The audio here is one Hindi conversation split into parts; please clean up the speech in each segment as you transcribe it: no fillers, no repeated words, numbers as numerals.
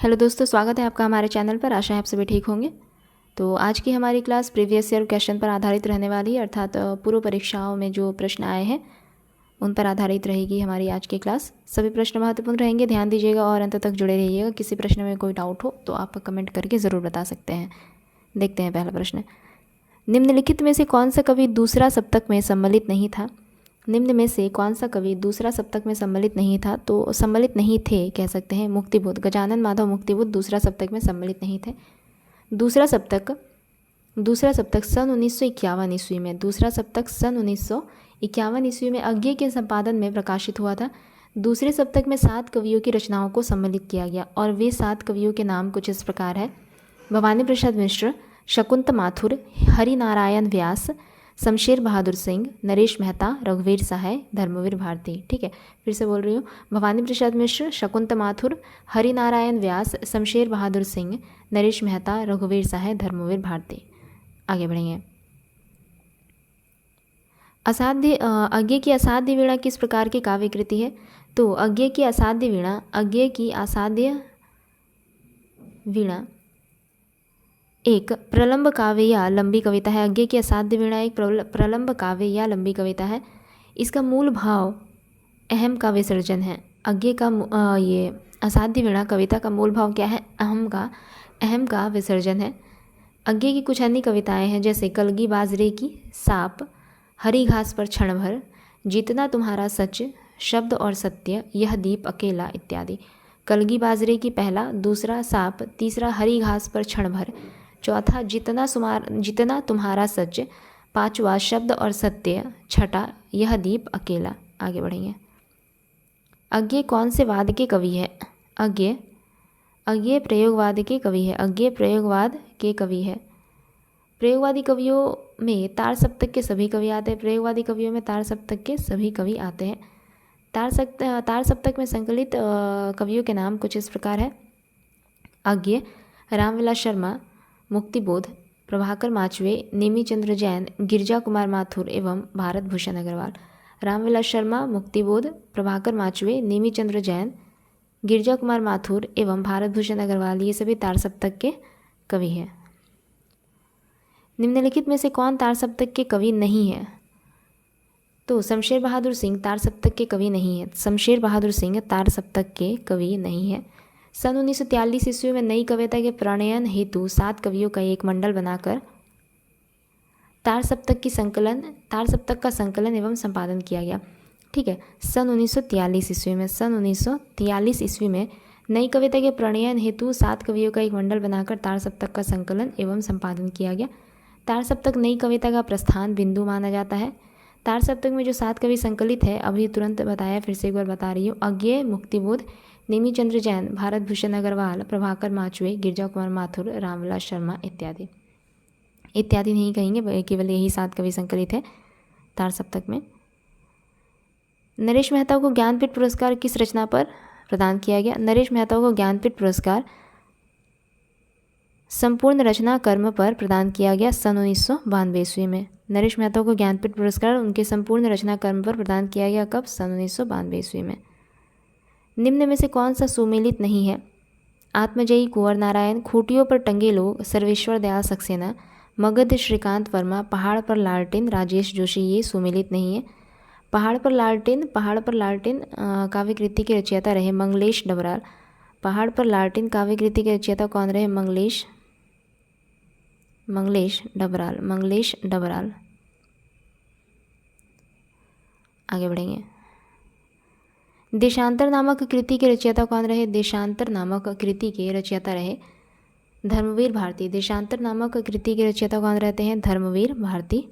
हेलो दोस्तों, स्वागत है आपका हमारे चैनल पर। आशा है आप सभी ठीक होंगे। तो आज की हमारी क्लास प्रीवियस ईयर क्वेश्चन पर आधारित रहने वाली है, अर्थात पूर्व परीक्षाओं में जो प्रश्न आए हैं उन पर आधारित रहेगी हमारी आज की क्लास। सभी प्रश्न महत्वपूर्ण रहेंगे, ध्यान दीजिएगा और अंत तक जुड़े रहिएगा। किसी प्रश्न में कोई डाउट हो तो आप कमेंट करके ज़रूर बता सकते हैं। देखते हैं पहला प्रश्न। निम्नलिखित में से कौन सा कवि दूसरा सप्तक में सम्मिलित नहीं था? निम्न में से कौन सा कवि दूसरा सप्तक में सम्मिलित नहीं था? तो सम्मिलित नहीं थे कह सकते हैं मुक्तिबोध। गजानन माधव मुक्तिबोध दूसरा सप्तक में सम्मिलित नहीं थे। दूसरा सप्तक सन 1951 ईस्वी में, दूसरा सप्तक सन 1951 ईस्वी में अज्ञे के संपादन में प्रकाशित हुआ था। दूसरे सप्तक में 7 कवियों की रचनाओं को सम्मिलित किया गया और वे 7 कवियों के नाम कुछ इस प्रकार है: भवानी प्रसाद मिश्र, शकुंत माथुर, हरिनारायण व्यास, शमशेर बहादुर सिंह, नरेश मेहता, रघुवीर सहाय, धर्मवीर भारती। ठीक है, फिर से बोल रही हूँ। भवानी प्रसाद मिश्र, शकुंत माथुर, हरिनारायण व्यास, शमशेर बहादुर सिंह, नरेश मेहता, रघुवीर सहाय, धर्मवीर भारती। आगे बढ़ेंगे। अज्ञे की असाध्य वीणा किस प्रकार की काव्य कृति है? तो अज्ञे की असाध्य वीणा एक प्रलंब काव्य या लंबी कविता है। अज्ञे की असाध्य वीणा एक प्रलंब काव्य या लंबी कविता है। इसका मूल भाव अहम का विसर्जन है। अज्ञे का ये असाध्य वीणा कविता का मूल भाव क्या है? अहम का विसर्जन है। अज्ञे की कुछ अन्य कविताएं हैं, जैसे कलगी बाजरे की, सांप, हरी घास पर क्षण भर, जितना तुम्हारा सच, शब्द और सत्य, यह दीप अकेला इत्यादि। कलगी बाजरे की पहला, दूसरा सांप, तीसरा हरी घास पर क्षण भर, चौथा जितना तुम्हारा सच, पांचवा शब्द और सत्य, छठा यह दीप अकेला। आगे बढ़ेंगे। अज्ञे कौन से वाद के कवि है? अज्ञे प्रयोगवाद के कवि है। अज्ञे प्रयोगवाद के कवि है। प्रयोगवादी कवियों में तार सप्तक के सभी कवि आते हैं। प्रयोगवादी कवियों में तार सप्तक के सभी कवि आते हैं। तार सप्तक में संकलित कवियों के नाम कुछ इस प्रकार है: अज्ञे, रामविलास शर्मा, मुक्तिबोध, प्रभाकर माचवे, नेमीचंद्र जैन, गिरजा कुमार माथुर एवं भारत भूषण अग्रवाल। रामविलास शर्मा, मुक्तिबोध, प्रभाकर माचवे, नेमीचंद्र जैन, गिरजा कुमार माथुर एवं भारत भूषण अग्रवाल, ये सभी तार सप्तक के कवि हैं। निम्नलिखित में से कौन तार सप्तक के कवि नहीं है? तो शमशेर बहादुर सिंह तार सप्तक के कवि नहीं है। शमशेर बहादुर सिंह तार सप्तक के कवि नहीं है। सन 1943 ईस्वी में नई कविता के प्रणयन हेतु 7 कवियों का एक मंडल बनाकर तार सप्तक का संकलन एवं संपादन किया गया। ठीक है, सन 1943 ईस्वी में नई कविता के प्रणयन हेतु 7 कवियों का एक मंडल बनाकर तार सप्तक का संकलन एवं संपादन किया गया। तार सप्तक नई कविता का प्रस्थान बिंदु माना जाता है। तार सप्तक में जो 7 कवि संकलित है, अभी तुरंत बताया, फिर से एक बार बता रही हूँ: अज्ञे, मुक्तिबोध, नेमीचंद्र जैन, भारत भूषण अग्रवाल, प्रभाकर माचवे, गिरजा कुमार माथुर, रामविलास शर्मा इत्यादि। इत्यादि नहीं कहेंगे, केवल यही 7 कवि संकलित है तार सप्तक में। नरेश मेहता को ज्ञानपीठ पुरस्कार किस रचना पर प्रदान किया गया? नरेश मेहता को ज्ञानपीठ पुरस्कार संपूर्ण रचना कर्म पर प्रदान किया गया सन 1992 ईस्वी में। नरेश मेहता को ज्ञानपीठ पुरस्कार उनके संपूर्ण रचना कर्म पर प्रदान किया गया कब? सन 1992 ईस्वी में। निम्न में से कौन सा सुमेलित नहीं है? आत्मजयी कुंवर नारायण, खूटियों पर टंगे लोग, सर्वेश्वर दयाल सक्सेना, मगध श्रीकांत वर्मा, पहाड़ पर लालटेन राजेश जोशी, ये सुमेलित नहीं है। पहाड़ पर लालटेन काव्य कृति के रचयिता रहे मंगलेश डबराल। पहाड़ पर लालटेन काव्य कृति के रचयिता कौन रहे? मंगलेश डबराल। आगे बढ़ेंगे। देशांतर नामक कृति के रचयिता कौन रहे? देशांतर नामक कृति के रचयिता रहे धर्मवीर भारती। देशांतर नामक कृति के रचयिता कौन रहते हैं? धर्मवीर भारती।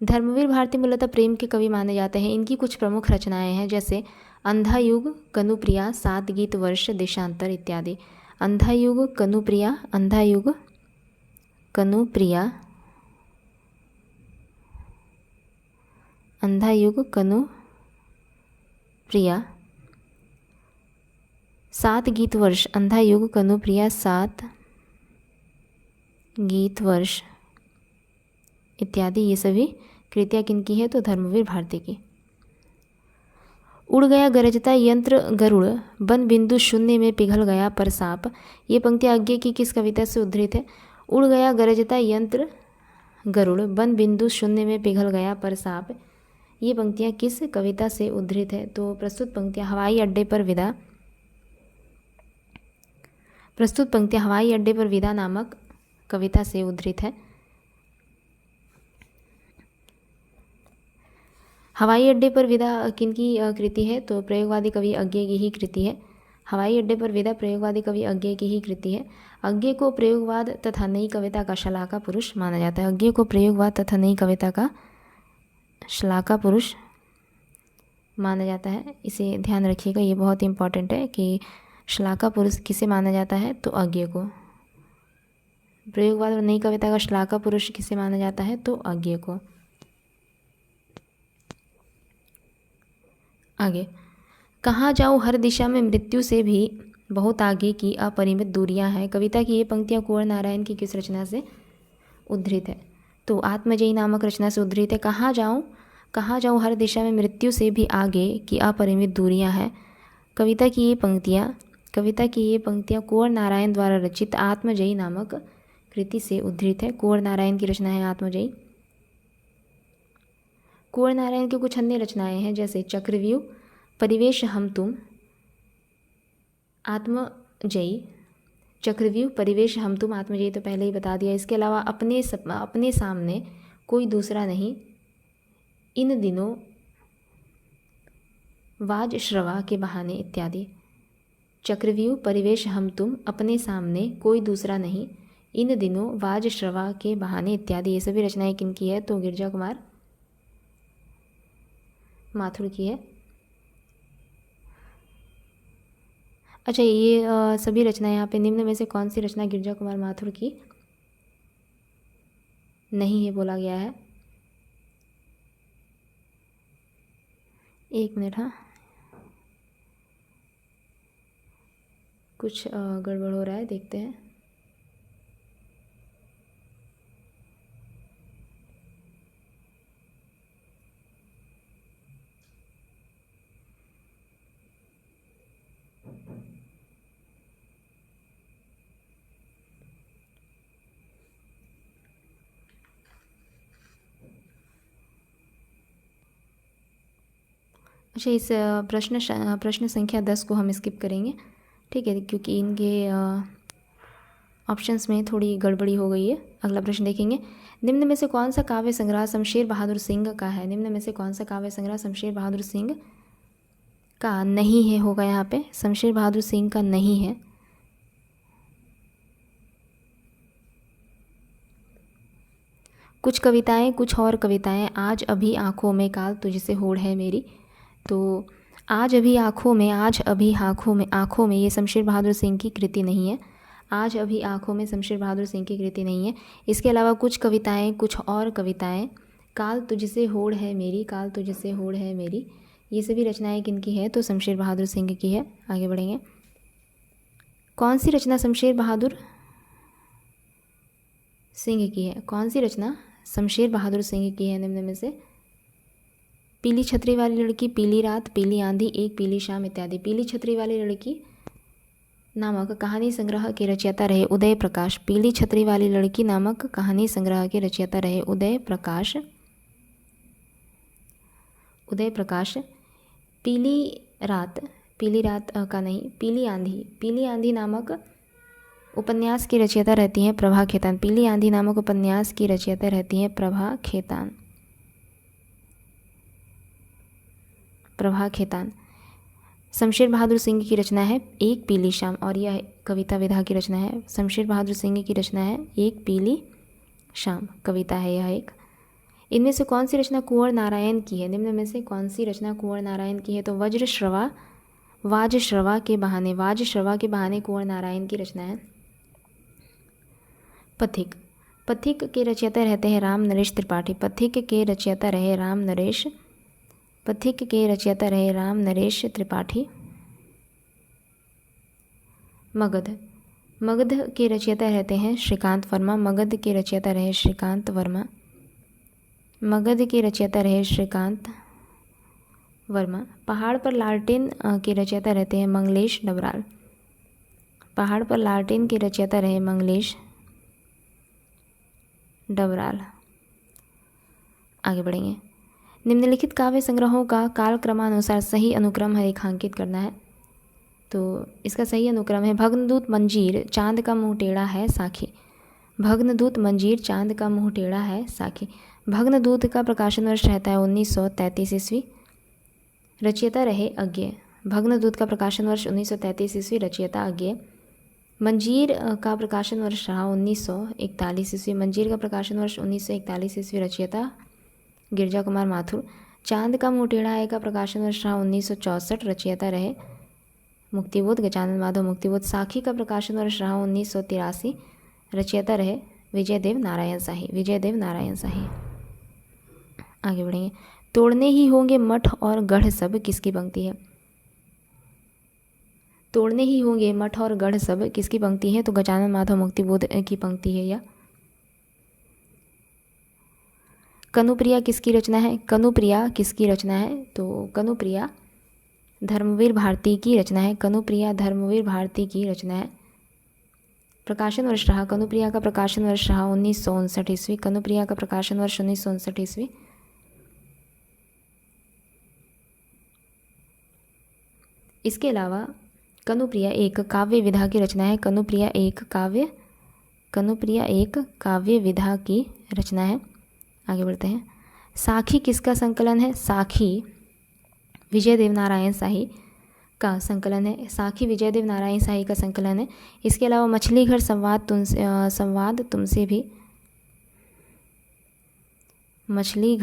धर्मवीर भारती मूलतः प्रेम के कवि माने जाते हैं। इनकी कुछ प्रमुख रचनाएं हैं, जैसे अंधा युग, कनुप्रिया, 7 गीत वर्ष, देशांतर इत्यादि। अंधा युग, कनुप्रिया, कनुप्रिया, 7 गीत वर्ष, अंधा युग, कनुप्रिया, 7 गीत वर्ष इत्यादि, ये सभी कृतियाँ किनकी है? तो धर्मवीर भारती की। उड़ गया गरजता यंत्र गरुड़, बन बिंदु शून्य में पिघल गया परसाप। ये पंक्तियाँ आगे की किस कविता से उद्धृत है? उड़ गया गरजता यंत्र गरुड़, बन बिंदु शून्य में पिघल गया परसाप। ये पंक्तियाँ किस कविता से उद्धृत है? तो प्रस्तुत पंक्तियाँ हवाई अड्डे पर विदा, प्रस्तुत पंक्तियाँ हवाई अड्डे पर विदा नामक कविता से उद्धृत है। हवाई अड्डे पर विदा किनकी कृति है? तो प्रयोगवादी कवि अज्ञे की ही कृति है। हवाई अड्डे पर विदा प्रयोगवादी कवि अज्ञे की ही कृति है। अज्ञे को प्रयोगवाद तथा नई कविता का शलाका पुरुष माना जाता है। अज्ञे को प्रयोगवाद तथा नई कविता का शलाका पुरुष माना जाता है। इसे ध्यान रखिएगा, ये बहुत इंपॉर्टेंट है कि शलाका पुरुष किसे माना जाता है? तो अज्ञे को। प्रयोगवाद और नई कविता का शलाका पुरुष किसे माना जाता है? तो अज्ञे को। आगे, कहाँ जाऊँ हर दिशा में मृत्यु से भी बहुत आगे की अपरिमित दूरियां हैं। कविता की ये पंक्तियाँ कुंवर नारायण की किस रचना से उद्धृत है? तो आत्मजयी नामक रचना से उद्धृत है। कहाँ जाऊँ हर दिशा में मृत्यु से भी आगे की अपरिमित दूरियां हैं। कविता की ये पंक्तियाँ कुंवर नारायण द्वारा रचित आत्मजयी नामक कृति से उद्धृत है। कुंवर नारायण की रचना है आत्मजयी। कुंवर नारायण की कुछ अन्य रचनाएं हैं जैसे चक्रव्यूह, परिवेश हम तुम, आत्मजयी। चक्रव्यूह, परिवेश हम तुम, आत्मजयी तो पहले ही बता दिया। इसके अलावा अपने सामने कोई दूसरा नहीं, इन दिनों, वाज श्रवा के बहाने इत्यादि। चक्रव्यूह, परिवेश हम तुम, अपने सामने कोई दूसरा नहीं, इन दिनों, वाज श्रवा के बहाने इत्यादि। ये सभी रचनाएं किनकी है? तो गिरजा कुमार माथुर की है। अच्छा, ये सभी रचनाएं यहाँ पे निम्न में से कौन सी रचना गिरजा कुमार माथुर की नहीं है बोला गया है? एक मिनट, हाँ, कुछ गड़बड़ हो रहा है, देखते हैं। अच्छा, इस प्रश्न संख्या 10 को हम स्किप करेंगे, ठीक है, क्योंकि इनके ऑप्शंस में थोड़ी गड़बड़ी हो गई है। अगला प्रश्न देखेंगे। निम्न में से कौन सा काव्य संग्रह शमशेर बहादुर सिंह का है? निम्न में से कौन सा काव्य संग्रह शमशेर बहादुर सिंह का नहीं है होगा? यहाँ पे शमशेर बहादुर सिंह का नहीं है। कुछ कविताएं, कुछ और कविताएं। आज अभी आँखों में, काल तुझसे होड़ है मेरी। तो आज अभी आँखों में ये शमशेर बहादुर सिंह की कृति नहीं है। आज अभी आँखों में शमशेर बहादुर सिंह की कृति नहीं है। इसके अलावा कुछ कविताएं, कुछ और कविताएं, काल तुझसे होड़ है मेरी, काल तुझसे होड़ है मेरी, ये सभी रचनाएं किनकी है? तो शमशेर बहादुर सिंह की है। आगे बढ़ेंगे। कौन सी रचना शमशेर बहादुर सिंह की है? कौन सी रचना शमशेर बहादुर सिंह की है निम्न में से? पीली छतरी वाली लड़की, पीली रात, पीली आंधी, एक पीली शाम इत्यादि। पीली छतरी वाली लड़की नामक कहानी संग्रह के रचयिता रहे उदय प्रकाश। पीली छतरी वाली लड़की नामक कहानी संग्रह के रचयिता रहे उदय प्रकाश। पीली रात का नहीं, पीली आंधी नामक उपन्यास की रचयिता रहती हैं प्रभा खेतान। पीली आंधी नामक उपन्यास की रचयिता रहती हैं प्रभा खेतान। शमशेर बहादुर सिंह की रचना है एक पीली शाम, और यह कविता विधा की रचना है। शमशेर बहादुर सिंह की रचना है एक पीली शाम, कविता है यह एक। इनमें से कौन सी रचना कुंवर नारायण की है? निम्न में से कौन सी रचना कुंवर नारायण की है? तो वाज श्रवा के बहाने कुंवर नारायण की रचना है। पथिक के रचयिता रहते हैं राम नरेश त्रिपाठी। पथिक के रचयिता रहे राम नरेश त्रिपाठी। मगध के रचयिता रहते हैं श्रीकांत वर्मा। मगध के रचयिता रहे श्रीकांत वर्मा। पहाड़ पर लालटेन के रचयिता रहते हैं मंगलेश डबराल। पहाड़ पर लालटेन के रचयिता रहे मंगलेश डबराल। आगे बढ़ेंगे। निम्नलिखित काव्य संग्रहों का कालक्रमानुसार सही अनुक्रम रेखांकित करना है। तो इसका सही अनुक्रम है भग्नदूत मंजीर, चांद का मुंह टेढ़ा है, साखी। भग्नदूत मंजीर, चांद का मुंह टेढ़ा है, साखी। भग्नदूत का प्रकाशन वर्ष रहता है 1933 ईस्वी। रचयिता रहे अज्ञेय। भग्नदूत का प्रकाशन वर्ष 1933 ईस्वी, रचयिता अज्ञेय। मंजीर का प्रकाशन वर्ष रहा 1941 ईस्वी। मंजीर का प्रकाशन वर्ष 1941 ईस्वी, रचयिता गिरजा कुमार माथुर। चांद का मुंह टेढ़ा है का प्रकाशन वर्ष रहा 1964, रचयिता रहे मुक्तिबोध गजानन माधव मुक्तिबोध। साखी का प्रकाशन वर्ष रहा 1983, रचयिता रहे विजयदेव नारायण शाही। विजयदेव नारायण शाही। आगे बढ़ेंगे। तोड़ने ही होंगे मठ और गढ़ सब किसकी पंक्ति है? तोड़ने ही होंगे मठ और गढ़ सब किसकी पंक्ति है? तो गजानन माधव मुक्तिबोध की पंक्ति है यह। कनुप्रिया किसकी रचना है? कनुप्रिया किसकी रचना है? तो कनुप्रिया धर्मवीर भारती की रचना है। कनुप्रिया धर्मवीर भारती की रचना है। प्रकाशन वर्ष रहा, कनुप्रिया का प्रकाशन वर्ष रहा 1959 ईस्वी। कनुप्रिया का प्रकाशन वर्ष 1959 ईस्वी। इसके अलावा कनुप्रिया एक काव्य विधा की रचना है। कनुप्रिया एक काव्य विधा की रचना है। आगे बढ़ते हैं। साखी किसका संकलन है? साखी विजयदेव नारायण शाही का संकलन है। साखी विजयदेव नारायण शाही का संकलन है। इसके अलावा मछली घर संवाद तुमसे भी, मछली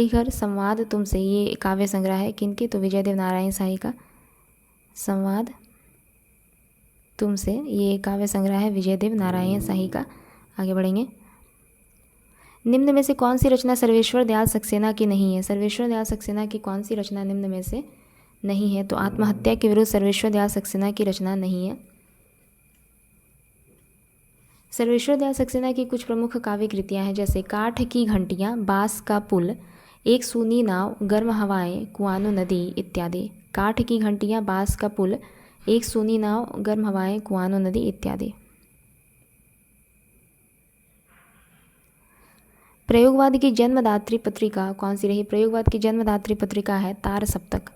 घर संवाद तुमसे, ये काव्य संग्रह है किनके? तो विजयदेव नारायण शाही का। संवाद तुमसे, ये काव्य संग्रह है विजयदेव नारायण शाही का। आगे बढ़ेंगे। निम्न में से कौन सी रचना सर्वेश्वर दयाल सक्सेना की नहीं है? सर्वेश्वर दयाल सक्सेना की कौन सी रचना निम्न में से नहीं है? तो आत्महत्या के विरुद्ध सर्वेश्वर दयाल सक्सेना की रचना नहीं है। सर्वेश्वर दयाल सक्सेना की कुछ प्रमुख काव्य कृतियाँ हैं, जैसे काठ की घंटियाँ, बांस का पुल, एक सूनी नाव, गर्म हवाएं, कुआनो नदी इत्यादि। काठ की घंटियाँ, बांस का पुल, एक सूनी नाव, गर्म हवाएं, कुआनो नदी इत्यादि। प्रयोगवाद की जन्मदात्री पत्रिका कौन सी रही? प्रयोगवाद की जन्मदात्री पत्रिका है तार सप्तक।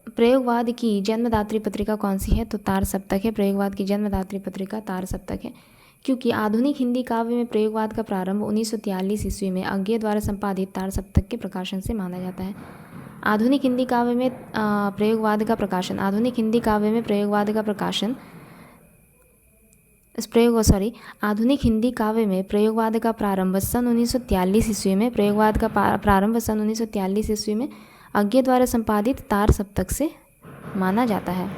प्रयोगवाद की जन्मदात्री पत्रिका कौन सी है? तो तार सप्तक है। प्रयोगवाद की जन्मदात्री पत्रिका तार सप्तक है, क्योंकि आधुनिक हिंदी काव्य में प्रयोगवाद का प्रारंभ 1943 ईस्वी में अज्ञेय द्वारा संपादित तार सप्तक के प्रकाशन से माना जाता है। आधुनिक हिंदी काव्य में प्रयोगवाद का प्रकाशन आधुनिक हिंदी काव्य में प्रयोगवाद का प्रकाशन आधुनिक हिंदी काव्य में प्रयोगवाद का प्रारंभ सन 1943 ईस्वी में प्रयोगवाद का प्रारंभ सन 1943 ईस्वी में अज्ञेय द्वारा संपादित तार सप्तक से माना जाता है।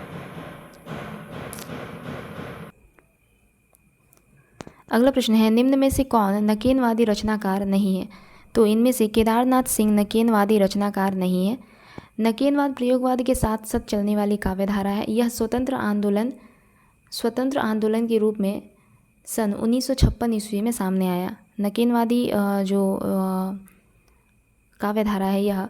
अगला प्रश्न है, निम्न में से कौन नकेनवादी रचनाकार नहीं है? तो इनमें से केदारनाथ सिंह नकेनवादी रचनाकार नहीं है। नकेनवाद प्रयोगवाद के साथ साथ चलने वाली काव्यधारा है। यह स्वतंत्र आंदोलन के रूप में सन 1956 ईस्वी में सामने आया। नकेनवादी जो काव्यधारा है यह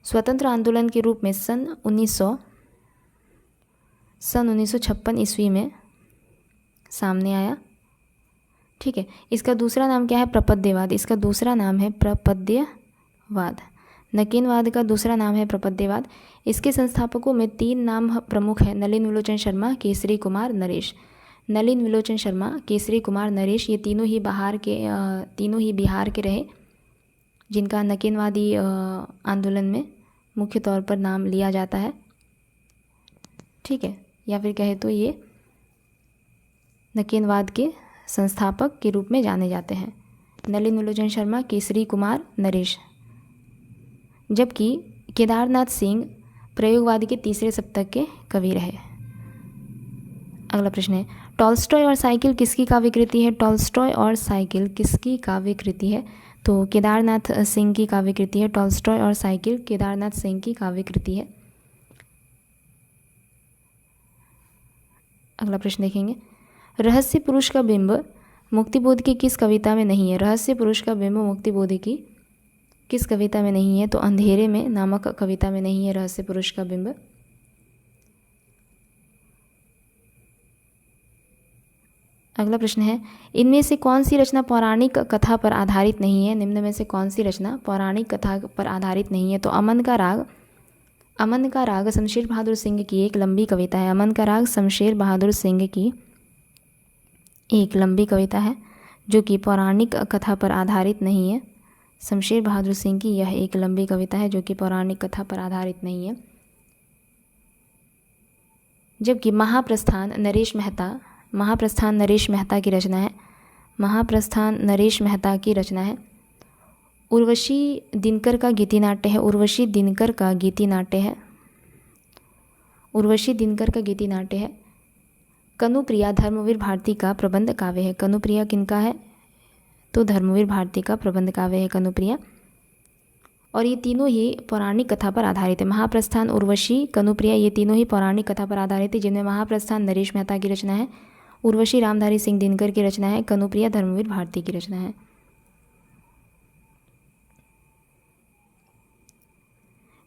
स्वतंत्र आंदोलन के रूप में सन 1956 ईस्वी में सामने आया। ठीक है, इसका दूसरा नाम क्या है? प्रपद्यवाद। इसका दूसरा नाम है प्रपद्यवाद। नकेनवाद का दूसरा नाम है प्रपद्यवाद। इसके संस्थापकों में 3 नाम प्रमुख हैं, नलिन विलोचन शर्मा, केसरी कुमार, नरेश। नलिन विलोचन शर्मा, केसरी कुमार, नरेश, ये तीनों ही बिहार के रहे, जिनका नकेनवादी आंदोलन में मुख्य तौर पर नाम लिया जाता है। ठीक है, या फिर कहे तो ये नकेनवाद के संस्थापक के रूप में जाने जाते हैं, नलिन विलोचन शर्मा, केसरी कुमार, नरेश। जबकि केदारनाथ सिंह प्रयोगवाद के तीसरे सप्तक के कवि रहे। अगला प्रश्न है, टॉलस्टॉय और साइकिल किसकी काव्य कृति है? टॉलस्टॉय और साइकिल किसकी काव्य कृति है? तो केदारनाथ सिंह की काव्य कृति है। टॉलस्टॉय और साइकिल केदारनाथ सिंह की काव्य कृति है। अगला प्रश्न देखेंगे, रहस्य पुरुष का बिंब मुक्तिबोध की किस कविता में नहीं है? रहस्य पुरुष का बिंब मुक्तिबोध की किस कविता में नहीं है? तो अंधेरे में नामक कविता में नहीं है रहस्य पुरुष का बिंब। अगला प्रश्न है, इनमें से कौन सी रचना पौराणिक कथा पर आधारित नहीं है? निम्न में से कौन सी रचना पौराणिक कथा पर आधारित नहीं है? तो अमन का राग शमशेर बहादुर सिंह की एक लंबी कविता है। अमन का राग शमशेर बहादुर सिंह की एक लंबी कविता है जो कि पौराणिक कथा पर आधारित नहीं है। शमशेर बहादुर सिंह की यह एक लंबी कविता है जो कि पौराणिक कथा पर आधारित नहीं है। जबकि महाप्रस्थान नरेश मेहता की रचना है। महाप्रस्थान नरेश मेहता की रचना है। उर्वशी दिनकर का गीतिनाट्य है। उर्वशी दिनकर का गीतिनाट्य है। कनुप्रिया धर्मवीर भारती का प्रबंध काव्य है। कनुप्रिया किनका है? तो धर्मवीर भारती का प्रबंध काव्य है कनुप्रिया। और ये तीनों ही पौराणिक कथा पर आधारित है। महाप्रस्थान, उर्वशी, कनुप्रिया, ये तीनों ही पौराणिक कथा पर आधारित है, जिनमें महाप्रस्थान नरेश मेहता की रचना है, उर्वशी रामधारी सिंह दिनकर की रचना है, कनुप्रिया धर्मवीर भारती की रचना है।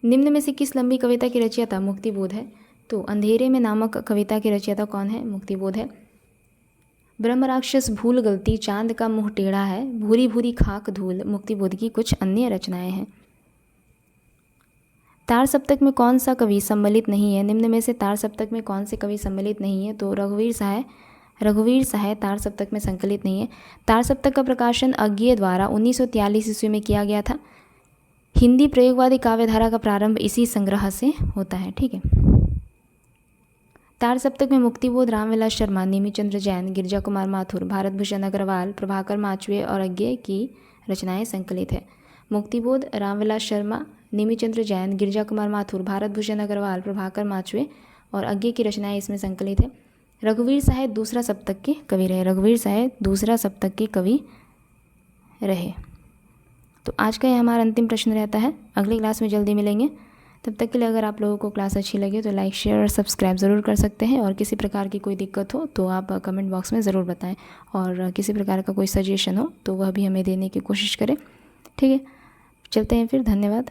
निम्न में से किस लंबी कविता की रचयिता मुक्तिबोध है? तो अंधेरे में नामक कविता की रचयिता कौन है? मुक्तिबोध है। ब्रह्म राक्षस, भूल गलती, चांद का मुंह टेढ़ा है, भूरी भूरी खाक धूल, मुक्तिबोध की कुछ अन्य रचनाएं हैं। तार सप्तक में कौन सा कवि सम्मिलित नहीं है? निम्न में से तार सप्तक में कौन से कवि सम्मिलित नहीं है? तो रघुवीर सहाय तार सप्तक में संकलित नहीं है। तार सप्तक का प्रकाशन अज्ञेय द्वारा 1943 ईस्वी में किया गया था। हिंदी प्रयोगवादी काव्यधारा का प्रारंभ इसी संग्रह से होता है। ठीक है। तार सप्तक में मुक्तिबोध, रामविलास शर्मा, नेमीचंद्र जैन, गिरिजा कुमार माथुर, भारत भूषण अग्रवाल, प्रभाकर माचवे और अज्ञेय की रचनाएं संकलित है। मुक्तिबोध, रामविलास शर्मा, नेमीचंद्र जैन, गिरिजा कुमार माथुर, भारत भूषण अग्रवाल, प्रभाकर माचवे और अज्ञेय की रचनाएं इसमें संकलित है। रघुवीर सहाय दूसरा सप्तक के कवि रहे। तो आज का यह हमारा अंतिम प्रश्न रहता है। अगली क्लास में जल्दी मिलेंगे। तब तक के लिए अगर आप लोगों को क्लास अच्छी लगे तो लाइक, शेयर और सब्सक्राइब ज़रूर कर सकते हैं। और किसी प्रकार की कोई दिक्कत हो तो आप कमेंट बॉक्स में ज़रूर बताएं। और किसी प्रकार का कोई सजेशन हो तो वह भी हमें देने की कोशिश करें। ठीक है, चलते हैं फिर। धन्यवाद।